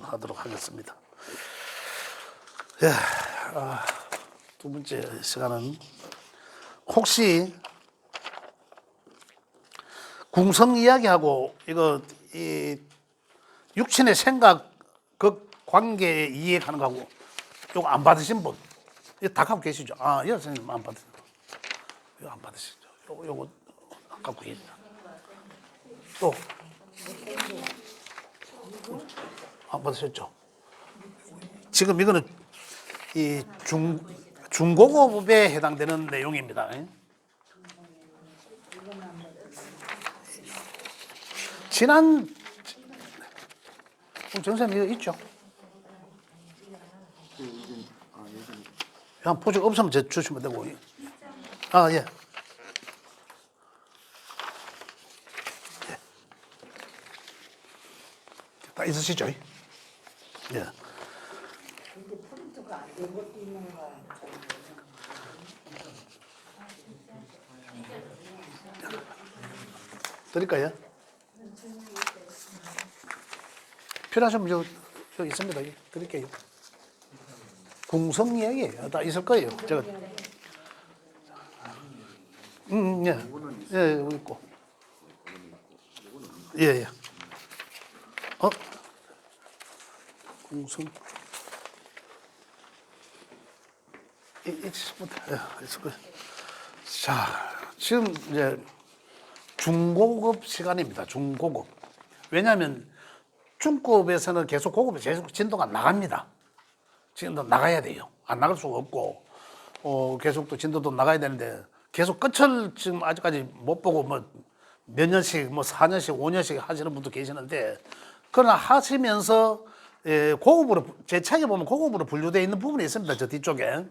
하도록 하겠습니다. 예, 두 번째 시간은 혹시 궁성 이야기하고 이거 이 육신의 생각 그 관계 이해하는 거하고 이거 안 받으신 분 이거 다 갖고 계시죠? 예, 선생님 안 받으시죠? 이거 안 받으시죠? 요거 안 갖고 계시죠? 또 안 받으셨죠? 지금 이거는 이 중고급에 해당되는 내용입니다. 지난 정선생님 이거 있죠? 그냥 포직 없으면 주시면 되고. 예. 다 있으시죠? 예. 드릴까요? 필요하시면 저 있습니다. 드릴게요. 궁성 이야기 다 있을 거예요. 제가 예, 여기 있고. 예. 궁성 있을 거예요. 자, 지금 이제 중고급 시간입니다. 중고급. 왜냐하면 중급에서는 계속 고급에 계속 진도가 나갑니다. 진도 나가야 돼요. 안 나갈 수가 없고, 계속 또 진도도 나가야 되는데 계속 끝을 지금 아직까지 못 보고 몇 년씩 4년씩 5년씩 하시는 분도 계시는데, 그러나 하시면서 고급으로 제 책에 보면 고급으로 분류되어 있는 부분이 있습니다. 저 뒤쪽에.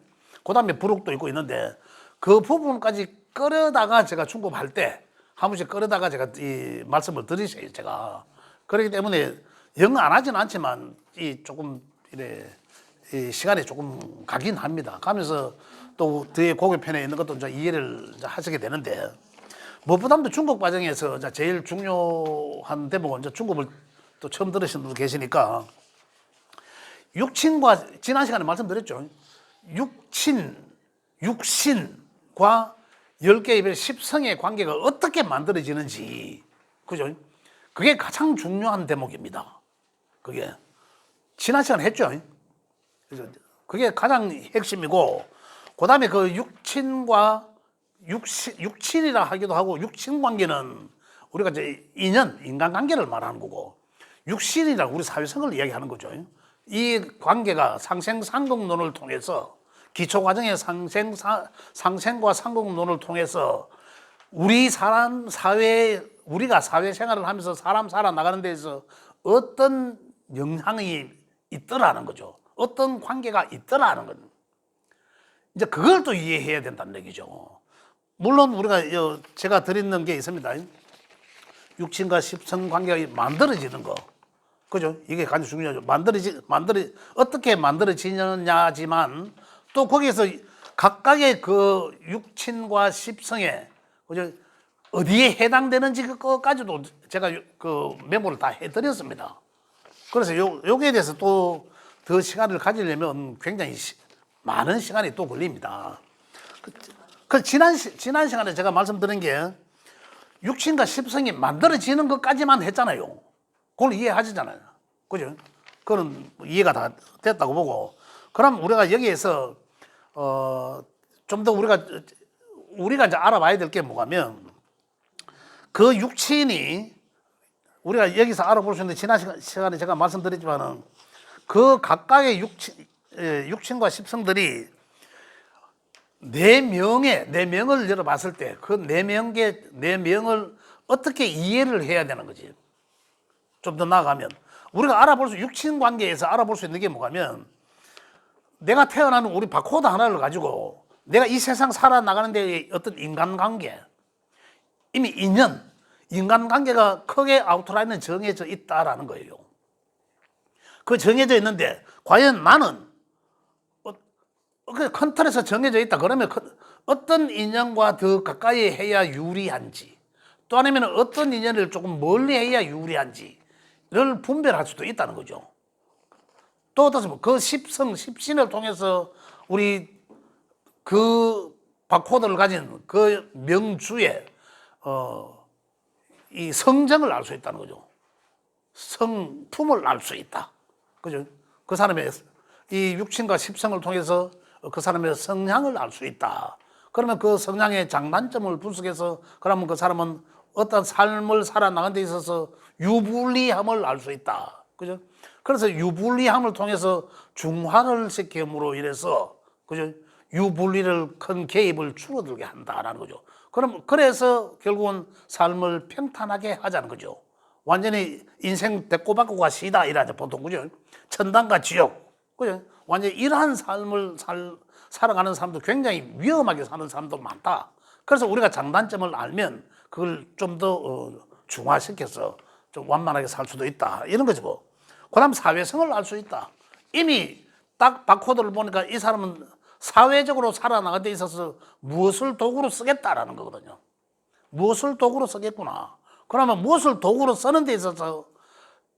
그다음에 부록도 있고 있는데 그 부분까지 끌어다가 제가 중급할 때 한 번씩 끌어다가 제가 이 말씀을 드리세요. 제가 그렇기 때문에 영 안 하지는 않지만 이 조금 이래 이 시간이 조금 가긴 합니다. 가면서 또 뒤에 고급편에 있는 것도 이제 이해를 이제 하시게 되는데 무엇보다도 중급 과정에서 제일 중요한 대목은 이제 중급을 또 처음 들으신 분도 계시니까 육친과 지난 시간에 말씀드렸죠. 육신과 10개의 별 10성의 관계가 어떻게 만들어지는지, 그죠? 그게 가장 중요한 대목입니다. 그게. 지난 시간에 했죠? 그래서 그게 가장 핵심이고, 그 다음에 그 육친과 육친이라 하기도 하고, 육친 관계는 우리가 이제 인간관계를 말하는 거고, 육신이라 우리 사회성을 이야기하는 거죠. 이 관계가 상생상극론을 통해서 기초과정의 상생과 상극론을 통해서 우리가 사회생활을 하면서 사람 살아나가는 데서 어떤 영향이 있더라는 거죠. 어떤 관계가 있더라는 건. 이제 그걸 또 이해해야 된다는 얘기죠. 물론 우리가 제가 드리는 게 있습니다. 육친과 십성 관계가 만들어지는 거. 그죠? 이게 가장 중요하죠. 어떻게 만들어지느냐지만 또 거기에서 각각의 그 육친과 십성에 그죠? 어디에 해당되는지 그것까지도 제가 그 메모를 다 해드렸습니다. 그래서 여기에 대해서 또 더 시간을 가지려면 굉장히 많은 시간이 또 걸립니다. 지난 시간에 제가 말씀드린 게 육친과 십성이 만들어지는 것까지만 했잖아요. 그걸 이해하시잖아요. 그죠? 그건 이해가 다 됐다고 보고. 그럼 우리가 여기에서, 좀 더 우리가 이제 알아봐야 될 게 뭐냐면, 그 육친이, 우리가 여기서 알아볼 수 있는데, 지난 시간에 제가 말씀드렸지만은, 그 각각의 육친과 십성들이 네 명을 열어봤을 때, 그 네 명을 어떻게 이해를 해야 되는 거지. 좀 더 나아가면 우리가 육친 관계에서 알아볼 수 있는 게 뭐냐면 내가 태어나는 우리 바코드 하나를 가지고 내가 이 세상 살아나가는 데 어떤 인간관계 이미 인간관계가 크게 아우트라인은 정해져 있다라는 거예요. 그 정해져 있는데 과연 나는 큰 틀에서 정해져 있다 그러면 어떤 인연과 더 가까이 해야 유리한지 또 아니면 어떤 인연을 조금 멀리 해야 유리한지 를 분별할 수도 있다는 거죠. 또 어떻습니까? 그 십성, 십신을 통해서 우리 그 바코드를 가진 그 명주의 이 성정을 알 수 있다는 거죠. 성품을 알 수 있다. 그죠? 그 사람의 이 육신과 십성을 통해서 그 사람의 성향을 알 수 있다. 그러면 그 성향의 장단점을 분석해서 그러면 그 사람은 어떤 삶을 살아나가는 데 있어서 유불리함을 알 수 있다. 그죠? 그래서 유불리함을 통해서 중화를 시킴으로 인해서 그죠? 유불리를 큰 개입을 줄어들게 한다라는 거죠. 그래서 결국은 삶을 평탄하게 하자는 거죠. 완전히 인생 대꼬박고 가시다 이라죠 보통 그죠? 천당과 지옥 그죠? 완전히 이러한 삶을 살아가는 사람도 굉장히 위험하게 사는 사람도 많다. 그래서 우리가 장단점을 알면 그걸 좀 더 중화시켜서 좀 완만하게 살 수도 있다 이런 거죠. 뭐. 그다음 사회성을 알 수 있다. 이미 딱 바코드를 보니까 이 사람은 사회적으로 살아나가는 데 있어서 무엇을 도구로 쓰겠다라는 거거든요. 무엇을 도구로 쓰겠구나. 그러면 무엇을 도구로 쓰는 데 있어서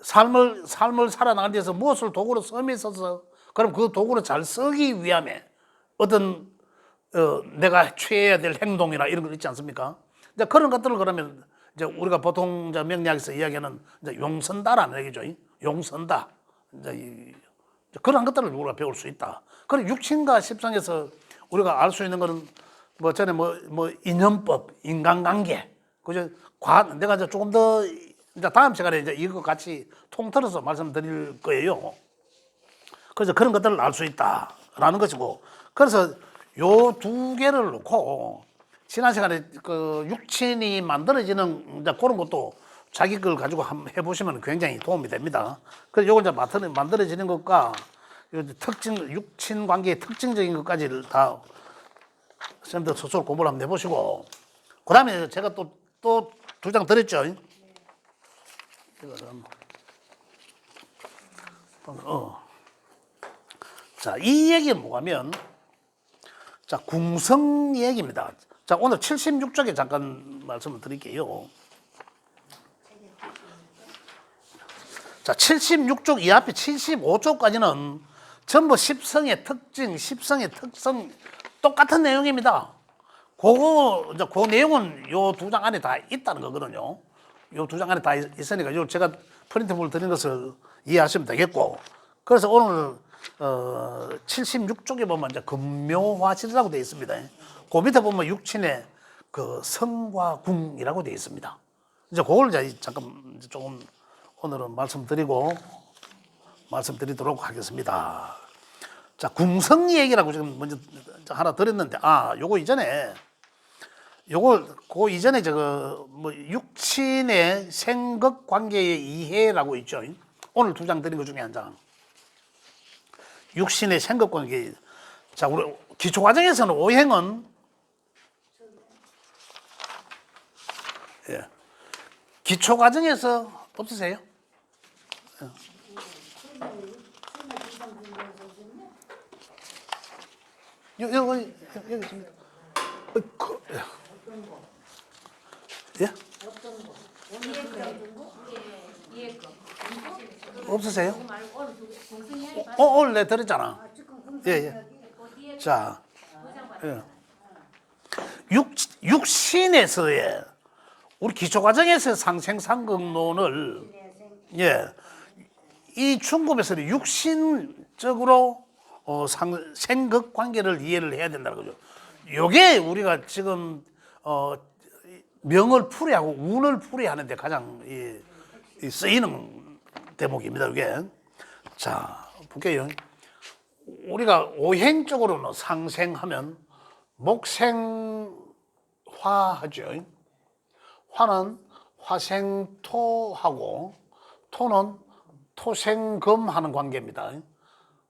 삶을 살아나가는 데 있어서 무엇을 도구로 쓰면 있어서 그럼 그 도구를 잘 쓰기 위함에 어떤 내가 취해야 될 행동이나 이런 거 있지 않습니까? 이제 그런 것들을 그러면 이제 우리가 보통 이제 명리학에서 이야기하는 이제 용선다라는 얘기죠. 용선다. 이제 그런 것들을 우리가 배울 수 있다. 그리고 육신과 십성에서 우리가 알 수 있는 거는 뭐 전에 뭐 인연법, 인간관계, 그죠? 내가 이제 조금 더 이제 다음 시간에 이제 이거 같이 통틀어서 말씀드릴 거예요. 그래서 그런 것들을 알 수 있다라는 것이고, 그래서 요 두 개를 놓고 지난 시간에 그 육신이 만들어지는 이제 그런 것도 자기 걸 가지고 한번 해보시면 굉장히 도움이 됩니다. 그래서 요걸 이제 만들어지는 것과 육친 관계의 특징적인 것까지를 다 쌤들 스스로 공부를 한번 해보시고, 그 다음에 제가 또 두 장 드렸죠. 이거는 자, 이 얘기는 뭐냐면, 자, 궁성 얘기입니다. 자, 오늘 76쪽에 잠깐 말씀을 드릴게요. 자, 76쪽 이 앞에 75쪽까지는 전부 십성의 특징, 십성의 특성 똑같은 내용입니다. 그 내용은 요 두 장 안에 다 있다는 거거든요. 요 두 장 안에 다 있으니까 요 제가 프린트물 드린 것을 이해하시면 되겠고. 그래서 오늘 76쪽에 보면 이제 금묘화실이라고 되어 있습니다. 그 밑에 보면 육친의 그 성과 궁이라고 되어 있습니다. 이제 그걸 이제 잠깐 조금 오늘은 말씀드리도록 하겠습니다. 자, 궁성 얘기라고 지금 먼저 하나 드렸는데, 요거 이전에 그 이전에 육친의 생극 관계의 이해라고 있죠. 오늘 두 장 드린 것 중에 한 장. 육신의 생극 관계. 자, 우리 기초 과정에서는 오행은 기초 과정에서 없으세요? 여기 있습니다. 예? 없으세요? 오늘 내 드렸잖아. 예. 자, 육신에서의 우리 기초 과정에서 상생상극론을 이 중급에서는 육신적으로 생극 관계를 이해를 해야 된다는 거죠. 요게 우리가 지금 명을 풀이하고 운을 풀이하는데 가장 쓰이는 대목입니다. 이게. 자, 볼게요. 우리가 오행적으로는 상생하면 목생화하죠. 화는 화생토하고 토는 토생금하는 관계입니다.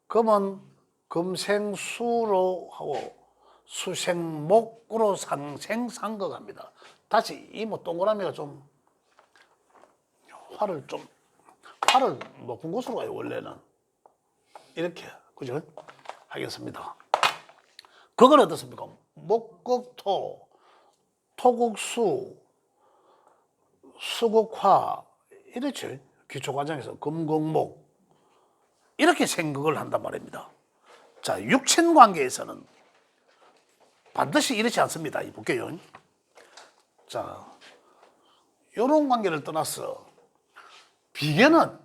금은 금생수로 하고 수생목으로 상생상극합니다. 다시 이 동그라미가 좀 화를 높은 곳으로 가요. 원래는 이렇게 그죠? 하겠습니다. 그건 어떻습니까? 목극토, 토극수, 수극화 이렇죠. 기초 과정에서 금극목 이렇게 이렇게 생각을 한단 말입니다. 자, 육친 관계에서는 반드시 이렇지 않습니다. 볼게요. 자, 이런 관계를 떠나서 비견은,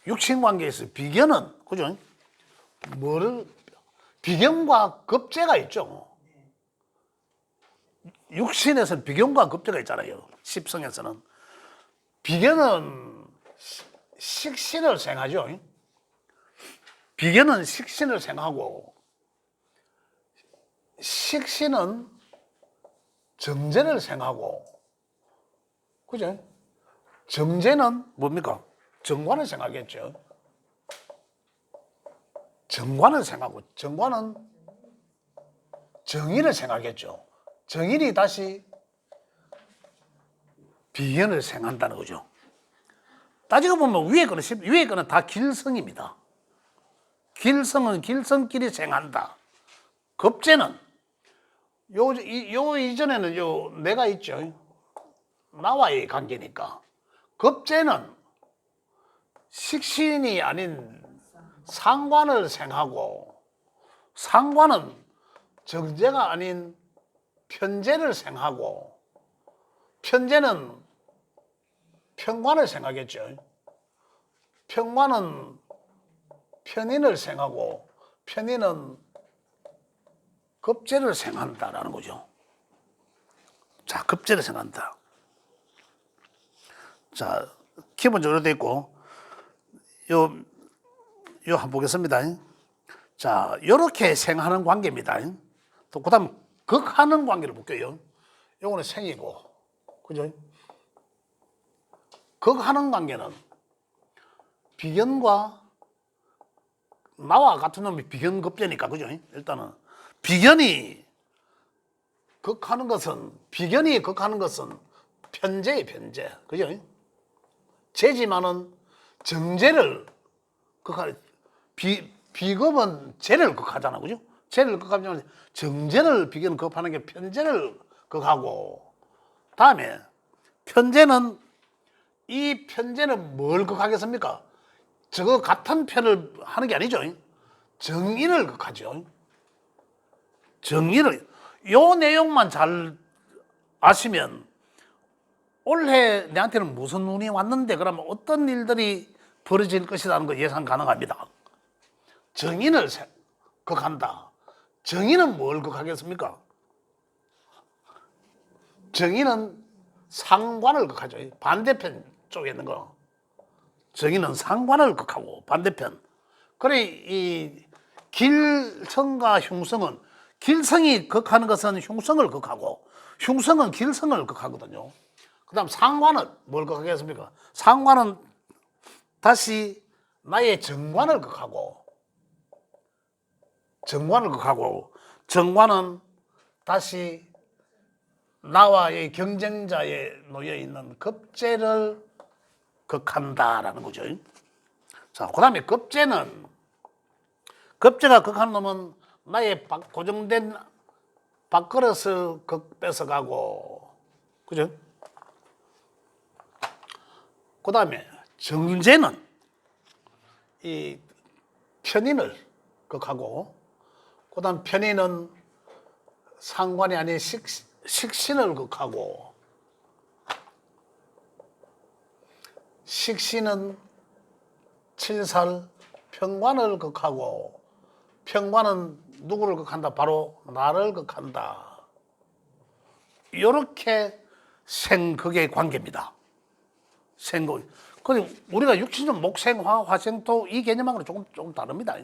육친 관계에서 비견은, 그죠? 비견과 급제가 있죠. 육신에서는 비견과 급제가 있잖아요. 십성에서는. 비견은 식신을 생하죠. 비견은 식신을 생하고, 식신은 정제를 생하고, 그죠? 정제는 뭡니까? 정관을 생하겠죠. 정관을 생하고, 정관은 정인을 생하겠죠. 정인이 다시 비견을 생한다는 거죠. 따지고 보면 위에 거는 다 길성입니다. 길성은 길성끼리 생한다. 급제는 요 이전에는 요 내가 있죠. 나와의 관계니까. 급제는 식신이 아닌 상관을 생하고, 상관은 정제가 아닌 편제를 생하고, 편제는 편관을 생하겠죠. 편관은 편인을 생하고, 편인은 급제를 생한다라는 거죠. 자, 급제를 생한다. 자, 기본적으로 되어 있고, 요 한번 보겠습니다. 자, 요렇게 생하는 관계입니다. 또 그 다음 극하는 관계를 볼게요. 요거는 생이고, 그죠? 극하는 관계는 비견과 나와 같은 놈이 비견급제니까, 그죠? 일단은 비견이 극하는 것은 편제예요, 편제. 그죠? 제지만은 정제를 극하는, 비급은 제를 극하잖아, 그죠? 제를 극하면 정제를 비견 극하는 게 편제를 극하고, 다음에 편제는, 이 편제는 뭘 극하겠습니까? 저거 같은 편을 하는 게 아니죠. 정인을 극하죠. 정인을, 요 내용만 잘 아시면 올해 내한테는 무슨 운이 왔는데 그러면 어떤 일들이 벌어질 것이라는 거 예상 가능합니다. 정인을 극한다. 정인은 뭘 극하겠습니까? 정인은 상관을 극하죠. 반대편 쪽에 있는 거. 정인은 상관을 극하고 반대편. 그래, 이 길성과 흉성은, 길성이 극하는 것은 흉성을 극하고, 흉성은 길성을 극하거든요. 그 다음 상관은 뭘 극하겠습니까? 상관은 다시 나의 정관을 극하고, 정관은 다시 나와의 경쟁자에 놓여 있는 급제를 극한다라는 거죠. 자, 그 다음에 급제가 극하는 놈은 나의 고정된 밥그릇을 뺏어가고, 그죠? 그 다음에 정제는 이 편인을 극하고, 그 다음 편인은 상관이 아닌 식신을 극하고, 식신은 칠살 편관을 극하고, 편관은 누구를 극한다? 바로 나를 극한다. 이렇게 생극의 관계입니다. 생극. 근데 우리가 육신은 목생화, 화생토 이 개념하고는 조금 다릅니다.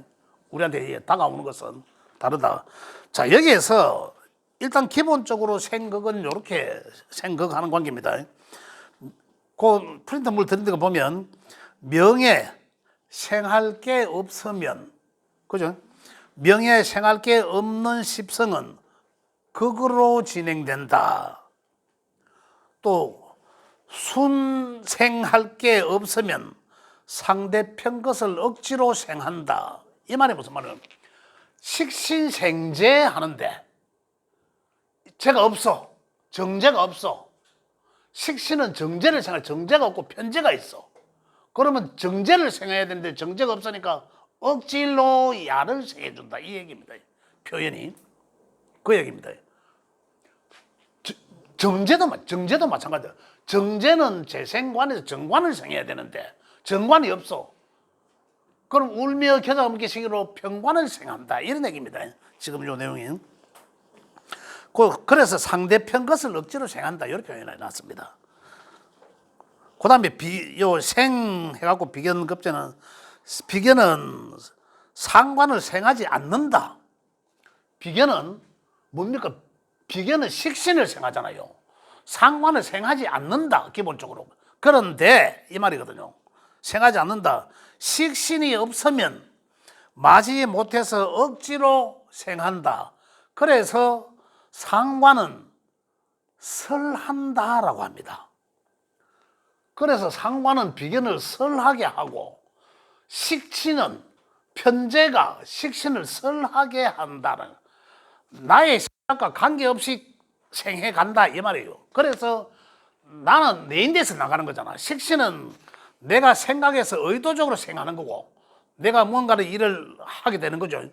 우리한테 다가오는 것은 다르다. 자, 여기에서 일단 기본적으로 생극은 이렇게 생극하는 관계입니다. 그 프린터물 드린 거 보면 명예 생할 게 없으면, 그죠? 명예 생할 게 없는 십성은 극으로 진행된다. 또 순생할 게 없으면 상대편 것을 억지로 생한다. 이 말이 무슨 말이에요? 식신생제 하는데 제가 없어. 정제가 없어. 식신은 정제를 생할, 정제가 없고 편제가 있어. 그러면 정제를 생해야 되는데 정제가 없으니까 억지로 야를 생해준다 이 얘기입니다. 표현이 그 얘기입니다. 정제도 마찬가지다. 정제는 재생관에서 정관을 생해야 되는데 정관이 없어. 그럼 울며 겨자 없게 생으로 평관을 생한다 이런 얘기입니다. 지금 요 내용이. 그래서 상대편 것을 억지로 생한다 이런 표현을 해놨습니다. 그 다음에 요 생 해갖고 비견급제는 상관을 생하지 않는다. 비견은 뭡니까? 비견은 식신을 생하잖아요. 상관을 생하지 않는다 기본적으로. 그런데 이 말이거든요. 생하지 않는다. 식신이 없으면 맞이 못해서 억지로 생한다. 그래서 상관은 설한다라고 합니다. 그래서 상관은 비견을 설하게 하고 식신은 편제가 식신을 설하게 한다는 나의 생각과 관계없이 생해 간다 이 말이에요. 그래서 나는 내 인데서 나가는 거잖아. 식신은 내가 생각해서 의도적으로 생하는 거고 내가 뭔가를 일을 하게 되는 거죠.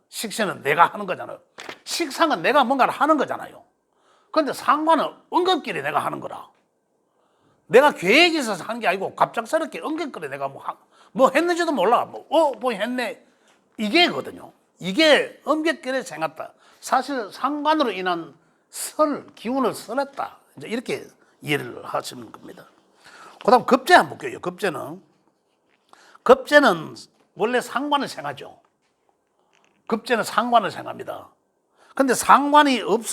식신은 내가 하는 거잖아요. 식상은 내가 뭔가를 하는 거잖아요. 그런데 상관은 응급길에 내가 하는 거라. 내가 계획이 있어서 하는 게 아니고 갑작스럽게 응급길에 내가 뭐 했는지도 몰라. 뭐 했네. 이게거든요. 이게 응급길에 생겼다. 사실 상관으로 인한 기운을 설했다. 이제 이렇게 이해를 하시는 겁니다. 그 다음 급제 한번 볼게요. 급제는 원래 상관을 생하죠. 급제는 상관을 생합니다. 근데 상관이 없고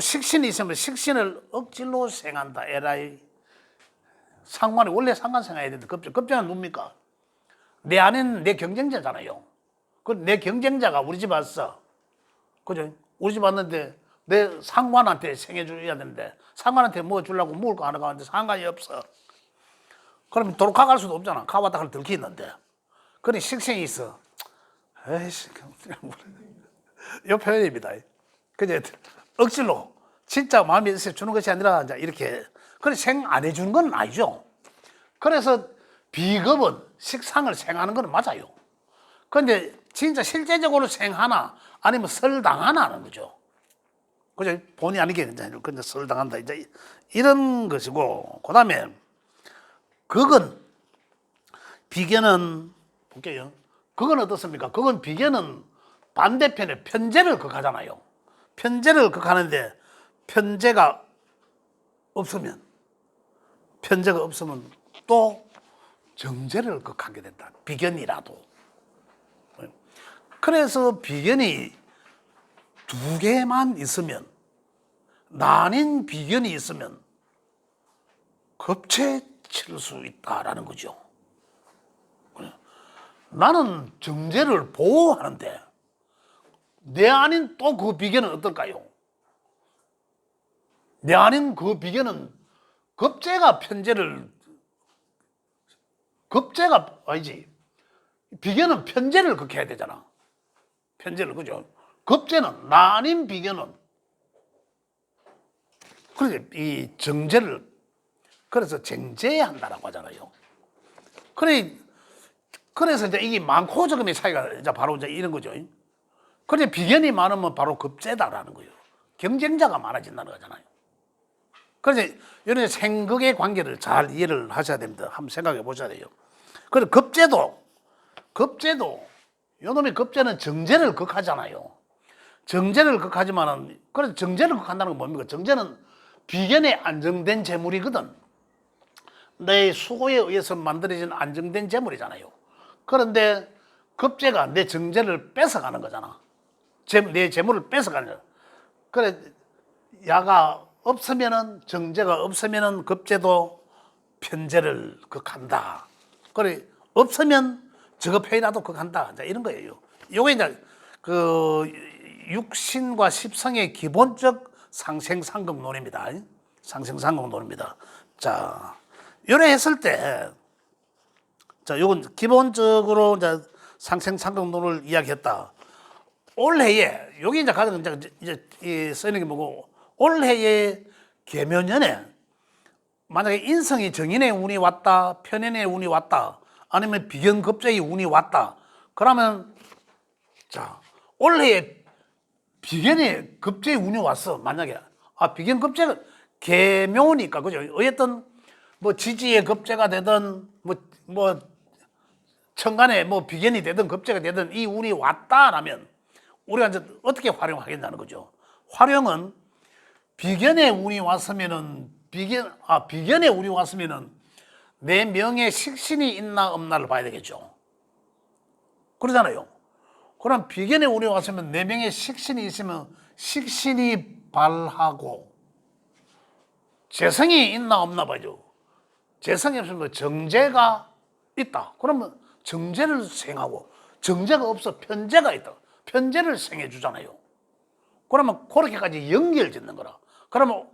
식신이 있으면 식신을 억지로 생한다. 에라이. 상관이 원래 상관 생해야 되는데 급제는 뭡니까? 내 안에는 내 경쟁자잖아요. 그 내 경쟁자가 우리 집 왔어. 그죠? 우리 집 왔는데 내 상관한테 생해줘야 되는데 상관한테 뭐 주려고 먹을 거 하나 가는데 상관이 없어. 그러면 도로 가갈 수도 없잖아. 가왔다 갈 들키 있는데. 그래 식신이 있어. 에이씨, 이 표현입니다. 그제 억지로 진짜 마음이 있어서 주는 것이 아니라 이렇게 그래 생 안 해주는 건 아니죠. 그래서 비급은 식상을 생하는 건 맞아요. 그런데 진짜 실제적으로 생하나 아니면 설당하나 하는 거죠. 그죠? 본의 아니게 근데 설당한다 이제 이런 것이고 그 다음에 비견은 볼게요. 그건 어떻습니까? 그건 비견은 반대편에 편제를 극하잖아요. 편제를 극하는데 편제가 없으면 또 정제를 극하게 된다. 비견이라도. 그래서 비견이 두 개만 있으면 나뉜 비견이 있으면 급체칠 수 있다라는 거죠. 나는 정제를 보호하는데 내 아닌 또 그 비견은 어떨까요? 내 아닌 그 비견은 급제가 아니지. 비견은 편제를 극해야 되잖아. 편제를, 그죠? 급제는, 나 아닌 비견은. 그래서 이 정제를, 그래서 정제한다라고 하잖아요. 그래서 이제 이게 많고 적음의 차이가 이제 바로 이제 이런 거죠. 그래 비견이 많으면 바로 급제다라는 거예요. 경쟁자가 많아진다는 거잖아요. 그래서 이런 생극의 관계를 잘 이해를 하셔야 됩니다. 한번 생각해 보셔야 돼요. 그래서 급제도 요놈의 급제는 정제를 극하잖아요. 정제를 극하지만은 그래서 정제를 극한다는 건 뭡니까? 정제는 비견에 안정된 재물이거든. 내 수고에 의해서 만들어진 안정된 재물이잖아요. 그런데 급제가 내 정제를 뺏어가는 거잖아. 내 재물을 뺏어가는 거야. 그래 야가 없으면은 정제가 없으면은 급제도 편제를 극한다. 그래 없으면 저급회의라도 극한다. 이런 거예요. 요게 이제 그 육신과 십성의 기본적 상생상극론입니다. 상생상극론입니다. 자, 요래 했을 때, 자, 요건 기본적으로 이제 상생상극론을 이야기했다. 올해에 여기 이제 가장 이제 쓰이는 게 뭐고 올해에 계면년에 만약에 인성이 정인의 운이 왔다, 편인의 운이 왔다, 아니면 비견급제의 운이 왔다. 그러면 자, 올해에 비견의 급제의 운이 왔어. 만약에 비견급제가 개묘니까 그죠? 어쨌든 뭐 지지의 급제가 되든 뭐 천간에 뭐 비견이 되든 급제가 되든 이 운이 왔다라면 우리가 이제 어떻게 활용하겠다는 거죠. 활용은 비견의 운이 왔으면은 비견의 운이 왔으면은 내 명에 식신이 있나 없나를 봐야 되겠죠. 그러잖아요. 그럼 비견의 운이 왔으면 내 명에 식신이 있으면 식신이 발하고 재성이 있나 없나 봐죠. 재성이 없으면 정제가 있다. 그러면 정제를 생하고 정제가 없어 편제가 있다. 편제를 생해 주잖아요. 그러면 그렇게까지 연결 짓는 거라. 그러면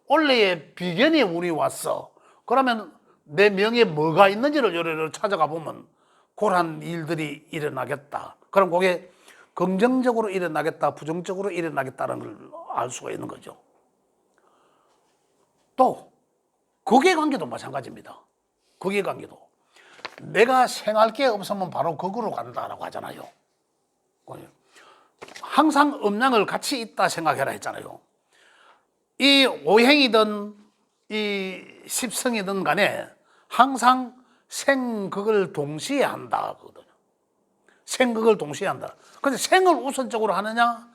원래의 비견의 운이 왔어. 그러면 내 명에 뭐가 있는지를 여러 찾아가 보면 그런 일들이 일어나겠다. 그럼 그게 긍정적으로 일어나겠다, 부정적으로 일어나겠다는 걸 알 수가 있는 거죠. 또 거기관계도 마찬가지입니다. 거기관계도 내가 생할 게 없으면 바로 거기로 간다라고 하잖아요. 항상 음양을 같이 있다 생각해라 했잖아요. 이 오행이든 이 십성이든 간에 항상 생극을 동시에 한다 거든요. 생극을 동시에 한다. 근데 생을 우선적으로 하느냐,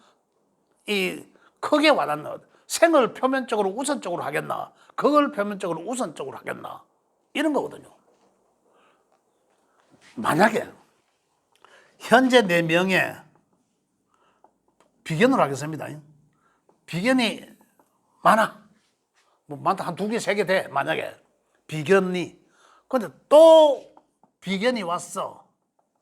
이 크게 와닿는 생을 표면적으로 우선적으로 하겠나, 그걸 표면적으로 우선적으로 하겠나, 이런 거거든요. 만약에 현재 내 명에 비견으로 하겠습니다. 비견이 많아. 뭐 많다 한 2개, 3개 돼. 만약에 비견이. 근데 또 비견이 왔어.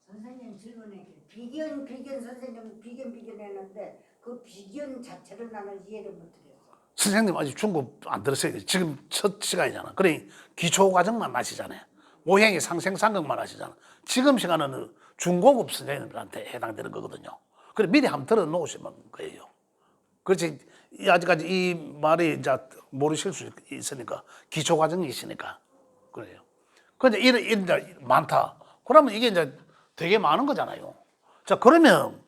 선생님 질문에 비견 선생님 비견 했는데 그 비견 자체를 나는 이해를 못해요. 선생님 아직 중급 안 들었어요. 지금 첫 시간이잖아. 그러니 기초 과정만 하시잖아요. 오행이 상생상극만 하시잖아. 지금 시간은 중고급 선생님들한테 해당되는 거거든요. 그래 미리 한번 들어 놓으시면 거예요. 그렇지 아직까지 이 말이 이제 모르실 수 있으니까 기초 과정이 있으니까 그래요. 근데 이런 많다. 그러면 이게 이제 되게 많은 거잖아요. 자 그러면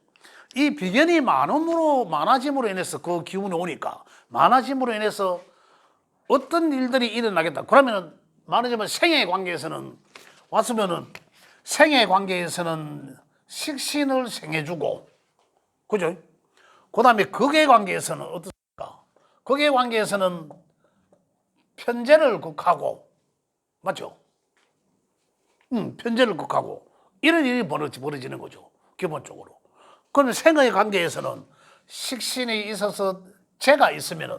이 비견이 많아짐으로 인해서 그 기운이 오니까 많아짐으로 인해서 어떤 일들이 일어나겠다. 그러면 많아지면 생의 관계에서는 왔으면은 생의 관계에서는 식신을 생해주고, 그죠? 그 다음에 극의 관계에서는 어떻습니까? 극의 관계에서는 편제를 극하고, 맞죠? 편제를 극하고, 이런 일이 벌어지는 거죠. 기본적으로. 그러면 생의 관계에서는 식신이 있어서 재가 있으면은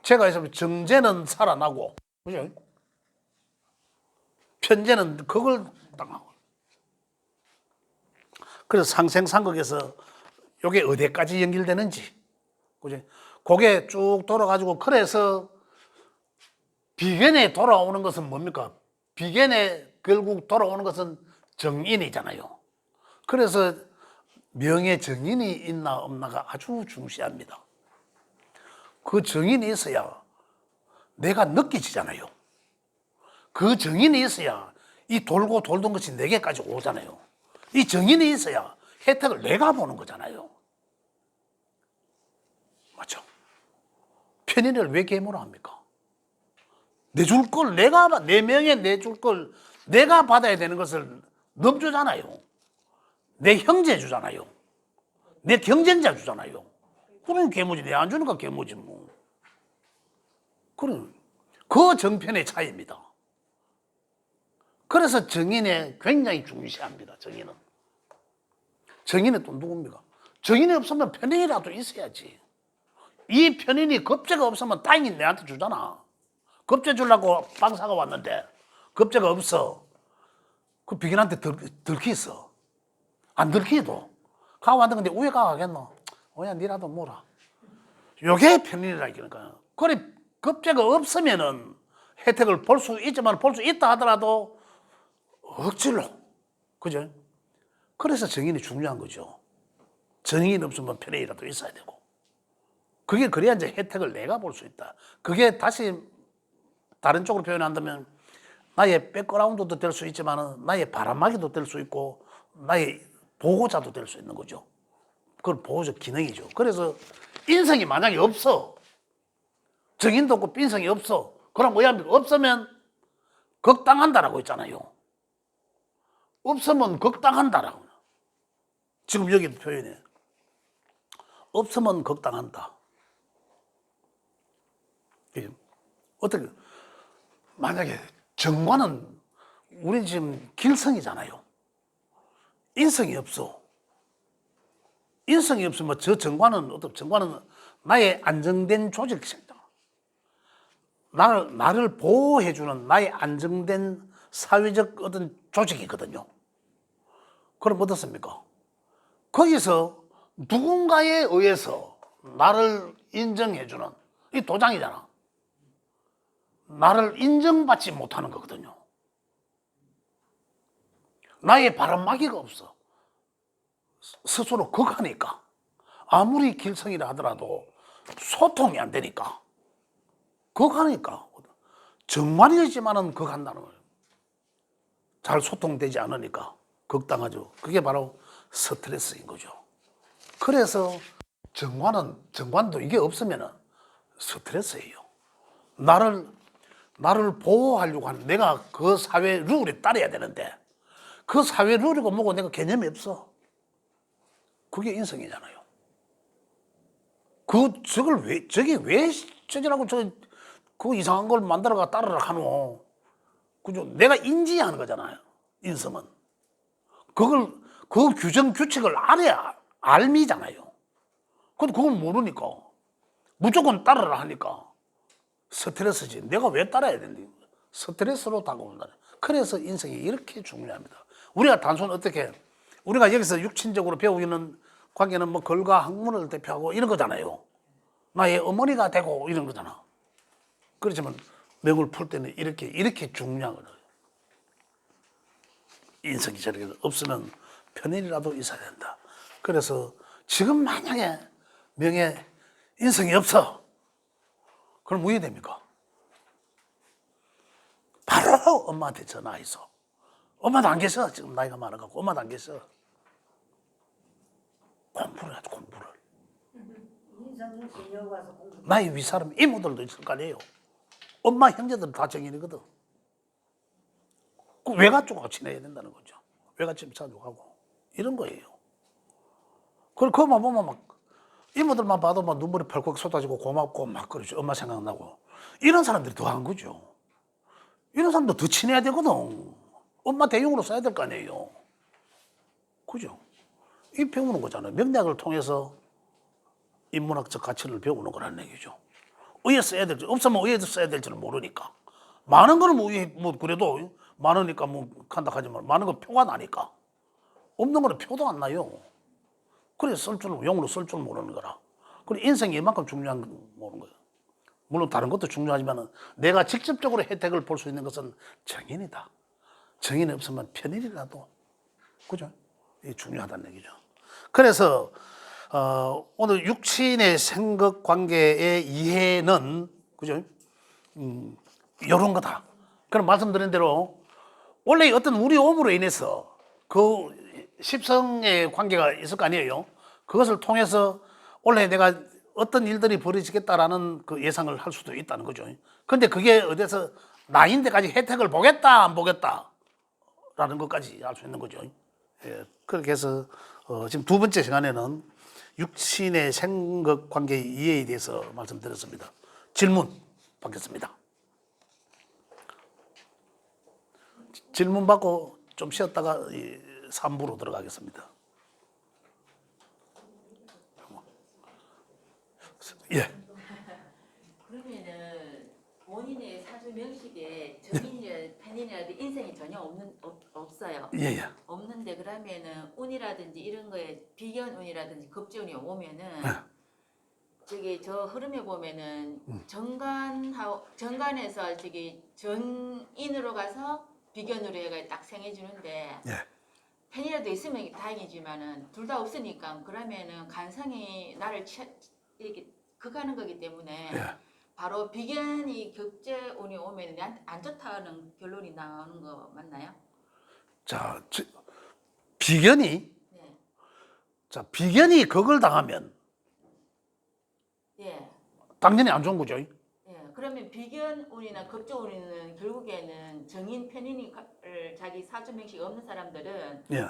재가 있으면 정제는 살아나고, 그죠? 편제는 그걸 당하고. 그래서 상생상극에서 이게 어디까지 연결되는지, 그죠? 그게 쭉 돌아가지고 그래서 비견에 돌아오는 것은 뭡니까? 비견에 결국 돌아오는 것은 정인이잖아요. 그래서 명예 정인이 있나 없나가 아주 중시합니다. 그 정인이 있어야 내가 느껴지잖아요. 그 정인이 있어야 이 돌고 돌던 것이 내게까지 오잖아요. 이 정인이 있어야 혜택을 내가 보는 거잖아요. 맞죠? 편인을 왜 계모로 합니까? 내줄 걸 내 명에 내줄 걸 내가 받아야 되는 것을 넘주잖아요. 내 형제 주잖아요. 내 경쟁자 주잖아요. 그럼 계모지. 내 안 주니까 계모지 뭐. 그럼 그 정편의 차이입니다. 그래서 정인에 굉장히 중시합니다. 정인은 또 누굽니까? 정인이 없으면 편인이라도 있어야지. 이 편인이 겁재가 없으면 다행히 내한테 주잖아. 겁재 주려고 빵사가 왔는데 겁재가 없어. 그 비견한테 들키있어. 안 들키도 가고 왔는데 위에 가겠노? 오야 니라도 뭐라. 요게 편인이라 그러니까. 그래 겁재가 없으면은 혜택을 볼 수 있지만 볼 수 있다 하더라도 억지로. 그죠? 그래서 정인이 중요한 거죠. 정인이 없으면 편인이라도 있어야 되고. 그게 그래야 이제 혜택을 내가 볼 수 있다. 그게 다시 다른 쪽으로 표현한다면 나의 백그라운드도 될 수 있지만 나의 바람막이도 될 수 있고 나의 보호자도 될 수 있는 거죠. 그걸 보호적 기능이죠. 그래서 인성이 만약에 없어, 정인도 없고 빈성이 없어, 그럼 뭐야? 없으면 극당한다라고 있잖아요. 없으면 극당한다라고. 지금 여기도 표현해. 없으면 극당한다. 어떻게 만약에 정관은 우리 지금 길성이잖아요. 인성이 없어. 인성이 없으면 저 정관은 어떤 정관은 나의 안정된 조직이다. 나를 보호해주는 나의 안정된 사회적 어떤 조직이거든요. 그럼 어떻습니까? 거기서 누군가에 의해서 나를 인정해주는 이 도장이잖아. 나를 인정받지 못하는 거거든요. 나의 바람막이가 없어. 스스로 극하니까. 아무리 길성이라 하더라도 소통이 안 되니까. 극하니까. 정말이지만은 극한다는 거예요. 잘 소통되지 않으니까 극당하죠. 그게 바로 스트레스인 거죠. 그래서 정관도 이게 없으면은 스트레스예요. 나를 보호하려고 하는 내가 그 사회 룰에 따라야 되는데 그 사회 룰이고 뭐고 내가 개념이 없어. 그게 인성이잖아요. 저게 왜 저기라고 그 이상한 걸 만들어가 따르라 하노. 그죠? 내가 인지하는 거잖아요. 인성은. 그 규정 규칙을 알아야 알미잖아요. 근데 그걸 모르니까 무조건 따르라 하니까 스트레스지. 내가 왜 따라야 되는데? 스트레스로 다가온다. 그래서 인성이 이렇게 중요합니다. 우리가 단순 어떻게 우리가 여기서 육친적으로 배우는 관계는 뭐 글과 학문을 대표하고 이런 거잖아요. 나의 어머니가 되고 이런 거잖아. 그렇지만 명을 풀 때는 이렇게 중요한 거예요. 인성이 저렇게 없으면 편일이라도 있어야 된다. 그래서 지금 만약에 명예 인성이 없어. 그럼 뭐 해야 됩니까? 바로 엄마한테 전화해서. 엄마도 안 계셔. 지금 나이가 많아갖고 엄마도 안 계셔. 공부를 하죠. 공부를. 인성이 전혀 와서 공부. 나의 윗사람 이모들도 있을 거 아니에요. 엄마 형제들은 다 정인이거든. 그 외가쪽하고 지내야 된다는 거죠. 외갓집 사주고 하고 이런 거예요. 그것만 보면 막 이모들만 봐도 막 눈물이 펄컥 쏟아지고 고맙고 막 그러죠. 엄마 생각나고 이런 사람들이 더 한 거죠. 이런 사람도 더 친해야 되거든. 엄마 대용으로 써야 될 거 아니에요. 그죠? 이 배우는 거잖아요. 명리학을 통해서 인문학적 가치를 배우는 거라는 얘기죠. 의에 써야 될지 없으면 의에 써야 될지는 모르니까. 많은 거는 뭐 그래도 많으니까 뭐 간다 하지만 많은 건 표가 나니까. 없는 거는 표도 안 나요. 그래서 용으로 쓸 줄 모르는 거라. 그리고 인생이 이만큼 중요한 거 모르는 거예요. 물론 다른 것도 중요하지만 내가 직접적으로 혜택을 볼 수 있는 것은 정인이다. 정인이 없으면 편일이라도 그죠? 이게 중요하다는 얘기죠. 그래서 오늘 육친의 생각 관계의 이해는 그죠? 이런 거다. 그럼 말씀드린 대로 원래 어떤 우리 오물로 인해서 그 십성의 관계가 있을 거 아니에요. 그것을 통해서 원래 내가 어떤 일들이 벌어지겠다라는 그 예상을 할 수도 있다는 거죠. 근데 그게 어디서 나인데까지 혜택을 보겠다 안 보겠다라는 것까지 알 수 있는 거죠. 예, 그렇게 해서 지금 두 번째 시간에는 육신의 생각 관계 이해에 대해서 말씀드렸습니다. 질문 받겠습니다. 질문 받고 좀 쉬었다가 3부로 들어가겠습니다. 예. 그러면은 본인의 사주 명식에 정인이라 편인이라도 인생이 전혀 없어요. 예. 없는데 그러면은 운이라든지 이런 거에 비견운이라든지 급지운이 오면은 저기 저 흐름에 보면은 정관에서 저기 정인으로 가서 비견으로 해가 딱 생해주는데 예. 편이라도 있으면 다행이지만은 둘 다 없으니까 그러면은 간성이 나를 이렇게 극하는 거기 때문에 예. 바로 비견이 급제운이 오면 내한테 안 좋다는 결론이 나오는 거 맞나요? 자, 비견이 네. 자, 비견이 그걸 당하면 예. 당연히 안 좋은 거죠. 예. 그러면 비견운이나 급제운이는 결국에는 정인 편인이 자기 사주명식 없는 사람들은 예.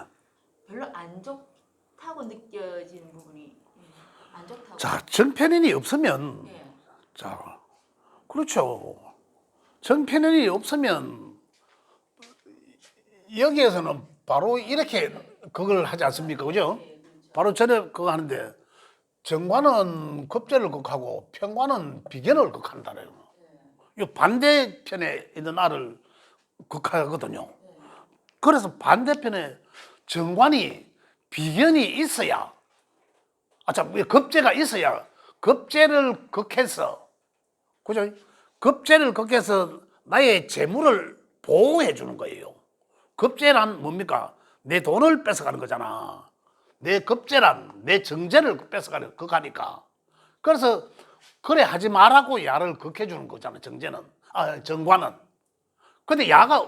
별로 안 좋다고 느껴지는 부분이 안 좋다고. 자, 정편인이 없으면 예. 자, 그렇죠. 정편인이 없으면 여기에서는 바로 이렇게 그걸 하지 않습니까? 그죠? 예, 그렇죠. 바로 전에 그거 하는데 정관은 급제를 극하고 편관은 비견을 극한다네요. 이 반대편에 있는 알을 극하거든요. 그래서 반대편에 정관이 비견이 있어야 급제가 있어야 급제를 극해서 그죠? 급제를 극해서 나의 재물을 보호해 주는 거예요. 급제란 뭡니까? 내 돈을 뺏어가는 거잖아. 내 급제란 내 정제를 뺏어가는 극하니까. 그래서 그래 하지 말라고 야를 극해 주는 거잖아. 정관은. 근데 야가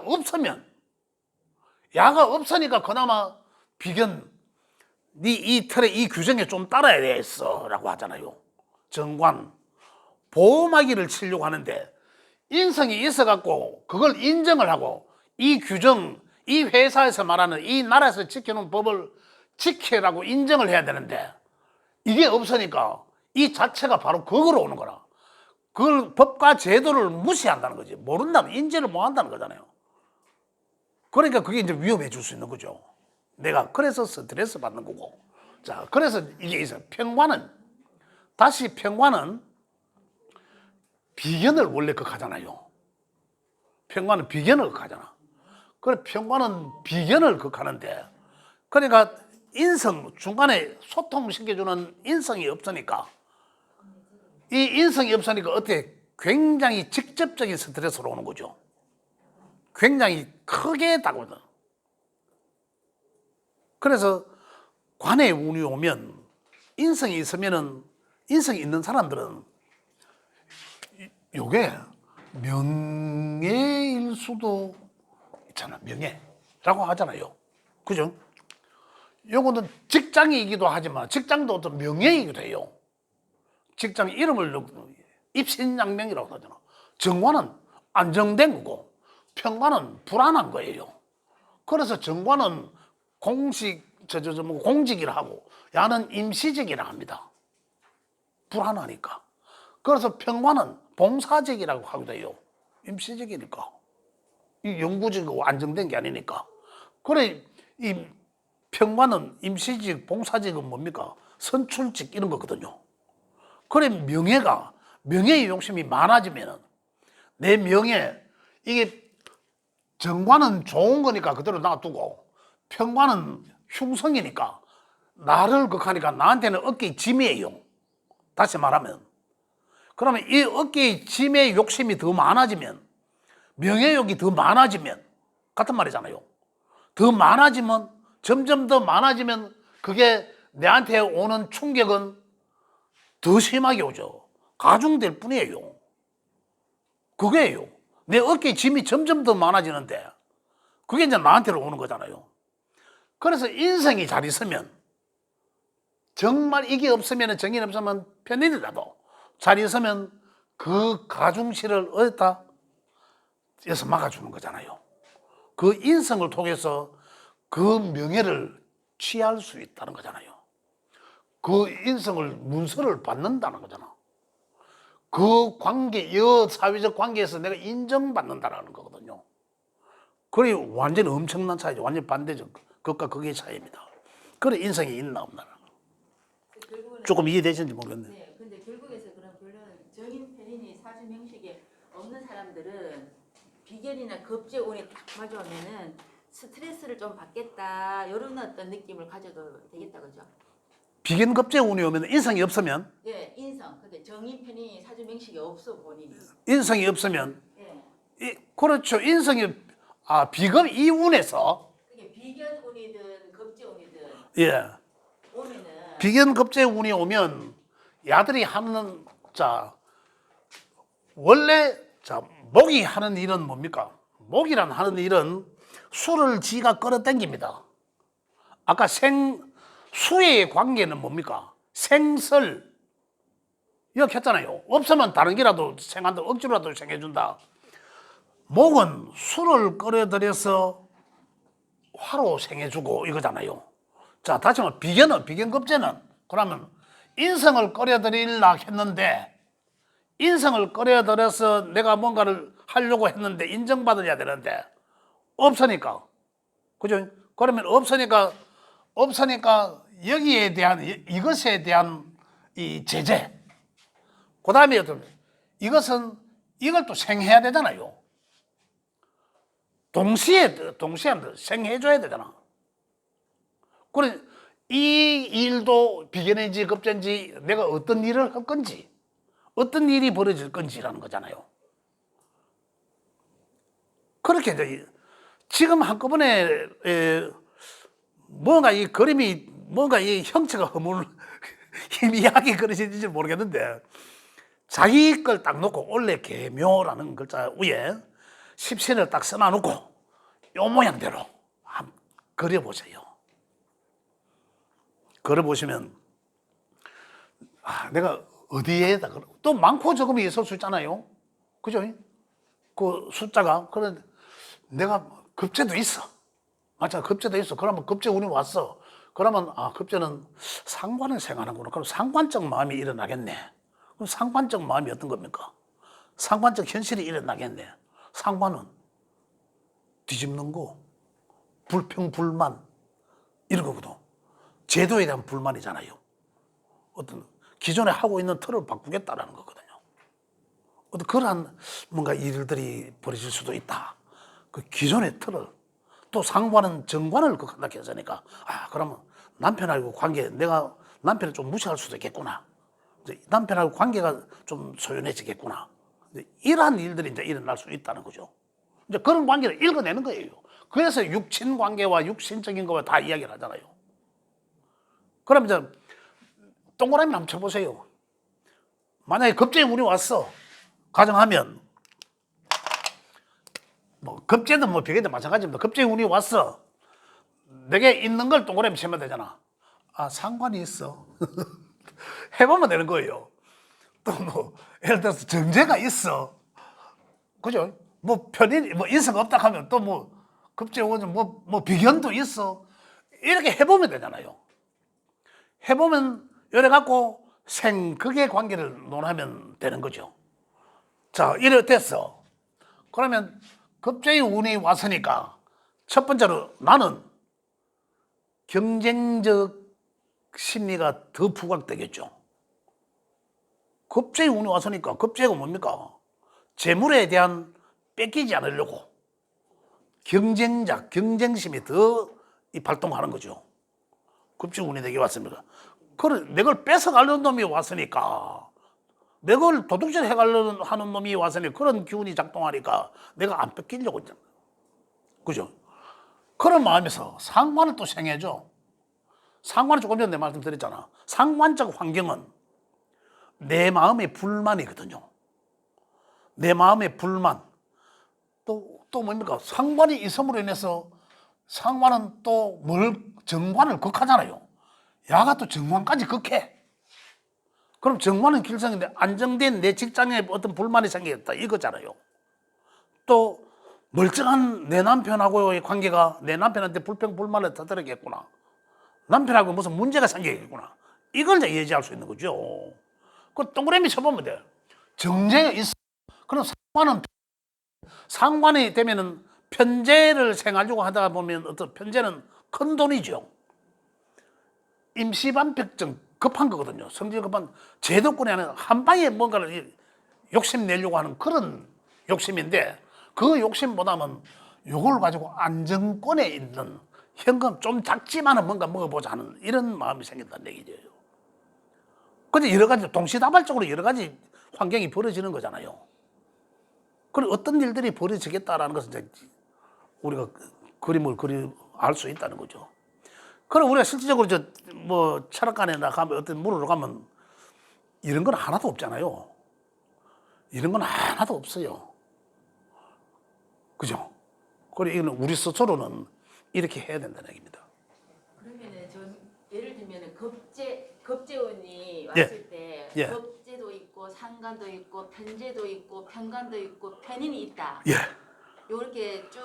없으니까 그나마 비견 이 틀에 이 규정에 좀 따라야 되겠어라고 하잖아요. 정관 보호막이를 치려고 하는데 인성이 있어갖고 그걸 인정을 하고 이 규정 이 회사에서 말하는 이 나라에서 지켜놓은 법을 지키라고 인정을 해야 되는데 이게 없으니까 이 자체가 바로 그거로 오는 거라. 그걸 법과 제도를 무시한다는 거지. 모른다면 인지를 못 한다는 거잖아요. 그러니까 그게 이제 위험해 줄 수 있는 거죠. 내가 그래서 스트레스 받는 거고. 자, 그래서 이게 있어요. 평관은 비견을 원래 극하잖아요. 평관은 비견을 극하잖아. 그래 평관은 비견을 극하는데 그러니까 중간에 소통시켜주는 인성이 없으니까 이 인성이 없으니까 어떻게 굉장히 직접적인 스트레스로 오는 거죠. 굉장히 크게 다가오는. 그래서 관에 운이 오면 인성이 있는 사람들은 요게 명예일 수도 있잖아. 명예라고 하잖아요. 그죠? 요거는 직장이기도 하지만 직장도 어떤 명예이기도 해요. 직장 이름을 넣고 입신양명이라고 하잖아. 정관은 안정된 거고 평관은 불안한 거예요. 그래서 정관은 공직이라 하고 야는 임시직이라 합니다. 불안하니까. 그래서 평관은 봉사직이라고 하기도 해요. 임시직이니까. 이 영구직이고 안정된 게 아니니까. 그래 이 평관은 임시직, 봉사직은 뭡니까? 선출직 이런 거거든요. 그래 명예의 욕심이 많아지면 내 명예 이게 정관은 좋은 거니까 그대로 놔두고 평관은 흉성이니까 나를 극하니까 나한테는 어깨의 짐이에요. 다시 말하면 그러면 이 어깨의 짐의 욕심이 더 많아지면 명예욕이 더 많아지면 같은 말이잖아요. 더 많아지면 점점 더 많아지면 그게 내한테 오는 충격은 더 심하게 오죠. 가중될 뿐이에요. 그게요. 내 어깨에 짐이 점점 더 많아지는데 그게 이제 나한테로 오는 거잖아요. 그래서 인성이 잘 있으면 정말 이게 없으면 정인 없으면 편일이라도 잘 있으면 그 가중시를 어디다 에서 막아주는 거잖아요. 그 인성을 통해서 그 명예를 취할 수 있다는 거잖아요. 그 인성을 문서를 받는다는 거잖아. 그 관계, 사회적 관계에서 내가 인정받는다는 거거든요. 그게 완전히 엄청난 차이죠. 완전 반대적 그것과 그게 차이입니다. 그래 인성이 있나 없나 조금 이해되시는지 모르겠네요. 네, 근데 결국에서 그런 결론은 정인 편인이 사주 명식에 없는 사람들은 비견이나 급제운이 딱 맞아오면은 스트레스를 좀 받겠다 이런 어떤 느낌을 가져도 되겠다 그죠? 비견급제 운이 오면 인성이 없으면 네, 인성. 근데 정인 편인이 사주 명식이 없어 본인이. 인성이 없으면 네. 그렇죠. 인성이 비급 이 운에서 그게 비견운이든 급제운이든 예 오면은 비견급제 운이 오면 야들이 하는 자, 원래 자, 목이 하는 일은 뭡니까? 목이란 하는 일은 수를 지가 끌어당깁니다. 아까 수의 관계는 뭡니까? 생설. 이렇게 했잖아요. 없으면 다른 기라도 생한다, 억지로라도 생해준다. 목은 수를 끌어들여서 화로 생해주고 이거잖아요. 자, 다시 말해 비견급제는 그러면 인성을 끌어들이려 했는데 인성을 끌어들여서 내가 뭔가를 하려고 했는데 인정받아야 되는데 없으니까, 그죠? 그러면 없으니까 여기에 대한 이것에 대한 이 제재, 그 다음에 어떤 이것은 이걸 또 생해야 되잖아요. 동시에 생해줘야 되잖아. 그래 이 일도 비견인지 급제인지 내가 어떤 일을 할 건지 어떤 일이 벌어질 건지라는 거잖아요. 그렇게 이제 지금 한꺼번에 뭔가 이 그림이 뭔가 이 형체가 희미하게 그려지는지 모르겠는데 자기 걸 딱 놓고 원래 계묘라는 글자 위에 십신을 딱 써놔놓고 요 모양대로 한번 그려보세요. 그려보시면 내가 어디에다 또 많고 적음이 있을 수 있잖아요. 그죠? 그 숫자가 그런데 내가 급제도 있어. 맞아, 급제도 있어. 그러면 급제 운이 왔어. 그러면 급제는 상관을 생각하는구나. 그럼 상관적 마음이 일어나겠네. 그럼 상관적 마음이 어떤 겁니까? 상관적 현실이 일어나겠네. 상관은 뒤집는 거, 불평, 불만 이런 거거든. 제도에 대한 불만이잖아요. 어떤 기존에 하고 있는 틀을 바꾸겠다라는 거거든요. 어떤 그러한 뭔가 일들이 벌어질 수도 있다. 그 기존의 틀을 또 상관은 정관을 극한다 했으니까 그러면 남편하고 관계 내가 남편을 좀 무시할 수도 있겠구나. 이제 남편하고 관계가 좀 소연해지겠구나. 이제 이러한 일들이 이제 일어날 수 있다는 거죠. 이제 그런 관계를 읽어내는 거예요. 그래서 육친 관계와 육신적인 거와 다 이야기를 하잖아요. 그럼 이제 동그라미 한번 쳐보세요. 만약에 급제에 운이 왔어. 가정하면 뭐 급제든 뭐 비계든 마찬가지입니다. 급제에 운이 왔어. 내게 있는 걸 동그라미 치면 되잖아. 상관이 있어. 해보면 되는 거예요. 또 뭐 예를 들어서 정제가 있어. 그죠? 뭐 편인 뭐 인사가 없다 하면 또 뭐 급제 오는 뭐 비견도 있어. 이렇게 해보면 되잖아요. 해보면 이래 갖고 생극의 관계를 논하면 되는 거죠. 자, 이래 됐어. 그러면 급제의 운이 왔으니까 첫 번째로 나는 경쟁적 심리가 더 부각되겠죠. 급제의 운이 왔으니까 급제가 뭡니까? 재물에 대한 뺏기지 않으려고 경쟁심이 더 발동하는 거죠. 급제 운이 내게 왔습니다. 그래, 내걸 뺏어가려는 놈이 왔으니까 내걸 도둑질 해가려는 하는 놈이 왔으니 그런 기운이 작동하니까 내가 안 뺏기려고 했잖아. 그죠? 그런 마음에서 상관을 또 생해줘. 상관은 조금 전에 내 말씀드렸잖아. 상관적 환경은 내 마음의 불만이거든요. 내 마음의 불만. 또 뭡니까? 상관이 있음으로 인해서 상관은 또 정관을 극하잖아요. 야가 또 정관까지 극해. 그럼 정관은 길성인데 안정된 내 직장에 어떤 불만이 생기겠다 이거잖아요. 또 멀쩡한 내 남편하고의 관계가 내 남편한테 불평 불만을 터뜨리겠구나. 남편하고 무슨 문제가 생기겠구나. 이걸 이제 예지할 수 있는 거죠. 그 동그라미 쳐보면 돼. 정제가 있어. 그럼 상관이 되면은 편제를 생하려고 하다 보면 어떤 편제는 큰 돈이죠. 임시반백증 급한 거거든요. 성질 급한 제도권이 아니라 한 방에 뭔가를 욕심내려고 하는 그런 욕심인데 그 욕심보다는 요걸 가지고 안정권에 있는 현금 좀 작지만은 뭔가 먹어보자 하는 이런 마음이 생긴다는 얘기죠. 근데 여러 가지 동시다발적으로 여러 가지 환경이 벌어지는 거잖아요. 그리고 어떤 일들이 벌어지겠다라는 것은 이제 우리가 그림을 알 수 있다는 거죠. 그럼 우리가 실질적으로 뭐 철학관에나 가면 어떤 물으러 가면 이런 건 하나도 없잖아요. 이런 건 하나도 없어요. 그죠? 그래 이거는 우리 스스로는 이렇게 해야 된다는 얘기입니다. 그러면은 전 예를 들면은 겁재원이 왔을 때 예. 겁재도 있고 상관도 있고 편재도 있고 편관도 있고 편인이 있다. 예. 요렇게 쭉